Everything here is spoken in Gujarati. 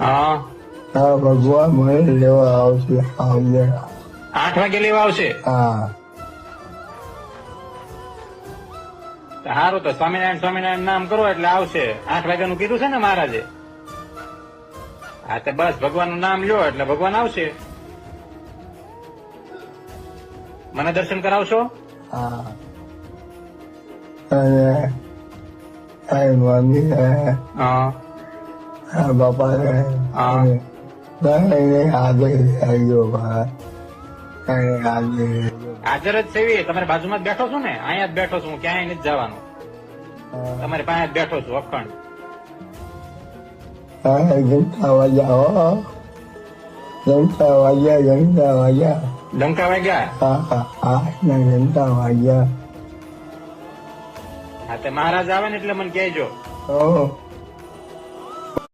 હા ભગવાન મને લેવા આવશે. 8 વાગે લેવા આવશે. હા સારું, તો સ્વામિનારાયણ સ્વામિનારાયણ નામ કરો એટલે આવશે. 8 વાગ્યાનું કીધું છે ને મહારાજે. હા તો બસ ભગવાનનું નામ લ્યો એટલે ભગવાન આવશે. મને દર્શન કરાવશો? હા અને મમ્મી હા બાપા હા આગળ આવ્યો હાજર જ છે. તમારી બાજુમાં જ બેઠો છું ને, અહીંયા જ બેઠો છું હું, ક્યાંય નથી જવાનું. તમારી પાસે જ બેઠો છું અખંડ. ઘંટા વાગ્યા ડંકા વાગ્યા. ઘંટા વાગ્યા. હા તે મહારાજ આવે ને એટલે મને કહેજો. Oh.